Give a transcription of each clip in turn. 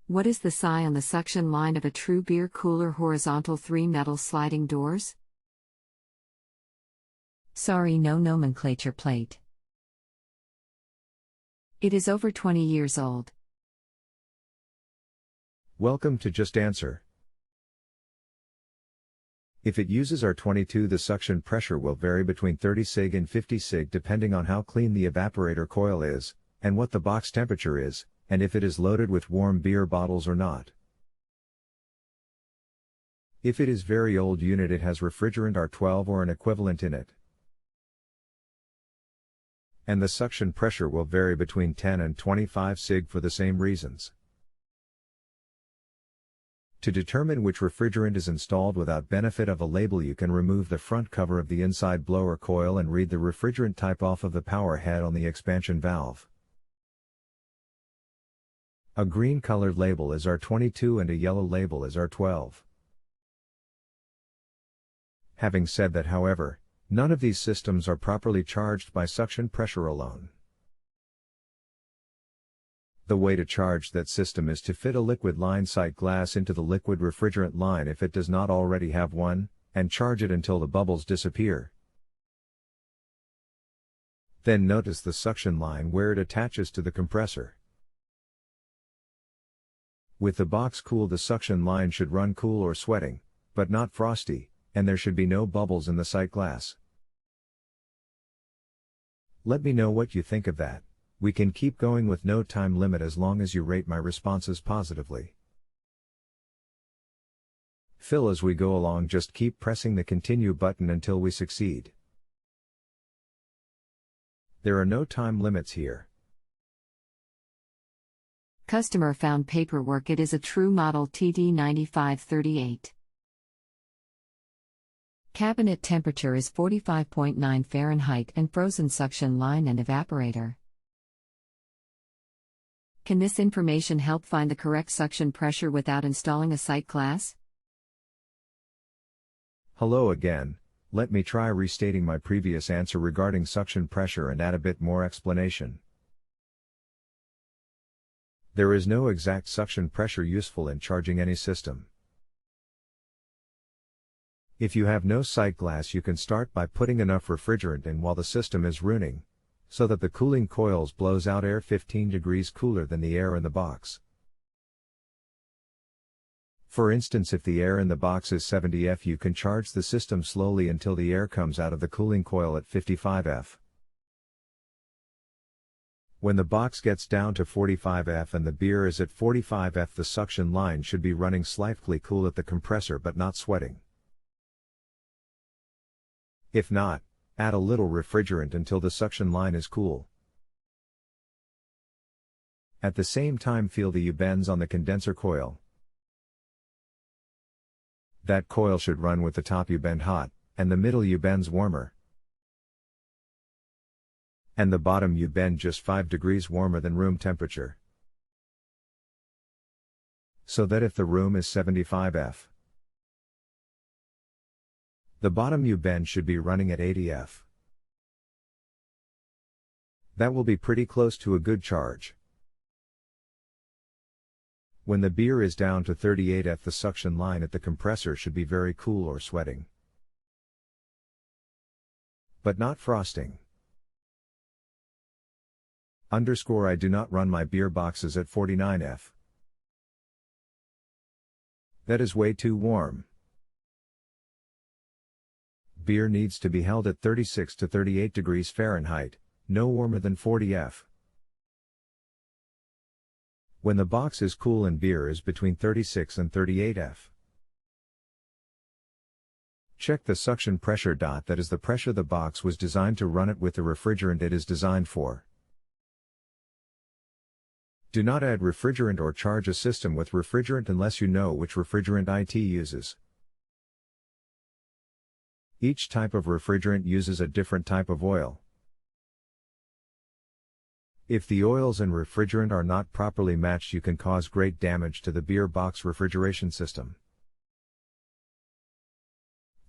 What is the psi on the suction line of a true beer cooler horizontal 3 metal sliding doors? Sorry, no nomenclature plate. It is over 20 years old. Welcome to Just Answer. If it uses R22, the suction pressure will vary between 30 psig and 50 psig depending on how clean the evaporator coil is, and what the box temperature is, and if it is loaded with warm beer bottles or not. If it is very old unit, it has refrigerant R12 or an equivalent in it. And the suction pressure will vary between 10 and 25 psig for the same reasons. To determine which refrigerant is installed without benefit of a label, you can remove the front cover of the inside blower coil and read the refrigerant type off of the power head on the expansion valve. A green colored label is R22 and a yellow label is R12. Having said that, however, none of these systems are properly charged by suction pressure alone. The way to charge that system is to fit a liquid line sight glass into the liquid refrigerant line if it does not already have one, and charge it until the bubbles disappear. Then notice the suction line where it attaches to the compressor. With the box cool, the suction line should run cool or sweating, but not frosty, and there should be no bubbles in the sight glass. Let me know what you think of that. We can keep going with no time limit as long as you rate my responses positively. Phil, as we go along, just keep pressing the continue button until we succeed. There are no time limits here. Customer found paperwork. It is a true model TD9538. Cabinet temperature is 45.9 Fahrenheit and frozen suction line and evaporator. Can this information help find the correct suction pressure without installing a sight glass? Hello again. Let me try restating my previous answer regarding suction pressure and add a bit more explanation. There is no exact suction pressure useful in charging any system. If you have no sight glass, you can start by putting enough refrigerant in while the system is running, so that the cooling coils blows out air 15 degrees cooler than the air in the box. For instance, if the air in the box is 70 F, you can charge the system slowly until the air comes out of the cooling coil at 55 F. When the box gets down to 45 F and the beer is at 45 F, the suction line should be running slightly cool at the compressor but not sweating. If not, add a little refrigerant until the suction line is cool. At the same time, feel the U-bends on the condenser coil. That coil should run with the top U-bend hot, and the middle U-bends warmer. And the bottom U-bend just 5 degrees warmer than room temperature. So that if the room is 75 F, the bottom U-bend should be running at 80 F. That will be pretty close to a good charge. When the beer is down to 38 F, the suction line at the compressor should be very cool or sweating, but not frosting. I do not run my beer boxes at 49 F. That is way too warm. Beer needs to be held at 36 to 38 degrees Fahrenheit, no warmer than 40 F. When the box is cool and beer is between 36 and 38 F. Check the suction pressure. That is the pressure the box was designed to run it with the refrigerant it is designed for. Do not add refrigerant or charge a system with refrigerant unless you know which refrigerant it uses. Each type of refrigerant uses a different type of oil. If the oils and refrigerant are not properly matched, you can cause great damage to the beer box refrigeration system.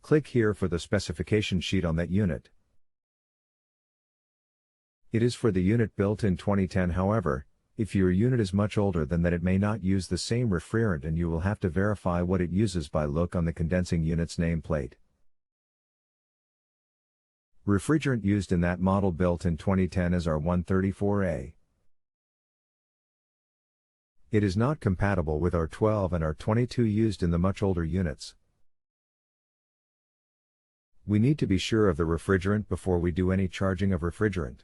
Click here for the specification sheet on that unit. It is for the unit built in 2010, however, If your unit is much older than that, it may not use the same refrigerant and you will have to verify what it uses by look on the condensing unit's nameplate. Refrigerant used in that model built in 2010 is R134A. It is not compatible with R12 and R22 used in the much older units. We need to be sure of the refrigerant before we do any charging of refrigerant.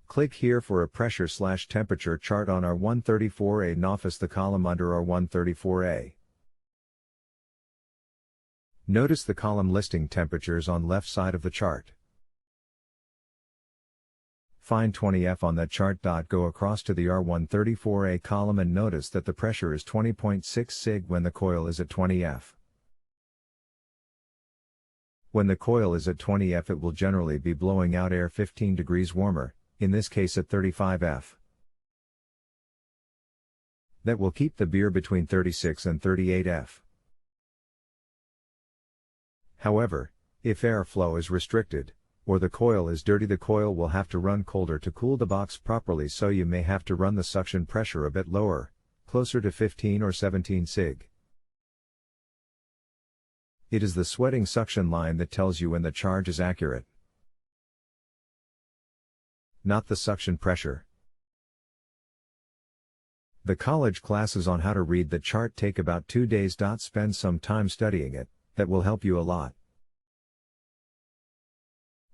Click here for a pressure/temperature chart on R134A. Notice the column under R134A. Notice the column listing temperatures on left side of the chart. Find 20F on that chart. Go across to the R134A column and notice that the pressure is 20.6 psig when the coil is at 20F. When the coil is at 20F, it will generally be blowing out air 15 degrees warmer, in this case at 35F. That will keep the beer between 36 and 38F. However, if airflow is restricted, or the coil is dirty, the coil will have to run colder to cool the box properly, so you may have to run the suction pressure a bit lower, closer to 15 or 17 psig. It is the sweating suction line that tells you when the charge is accurate, not the suction pressure. The college classes on how to read the chart take about 2 days. Spend some time studying it, that will help you a lot.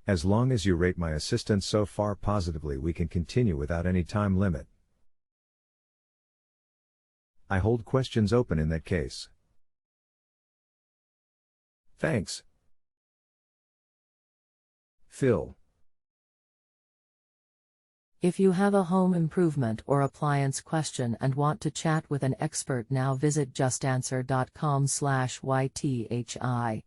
As long as you rate my assistance so far positively, we can continue without any time limit. I hold questions open in that case. Thanks. Phil. If you have a home improvement or appliance question and want to chat with an expert now, visit justanswer.com/ythi.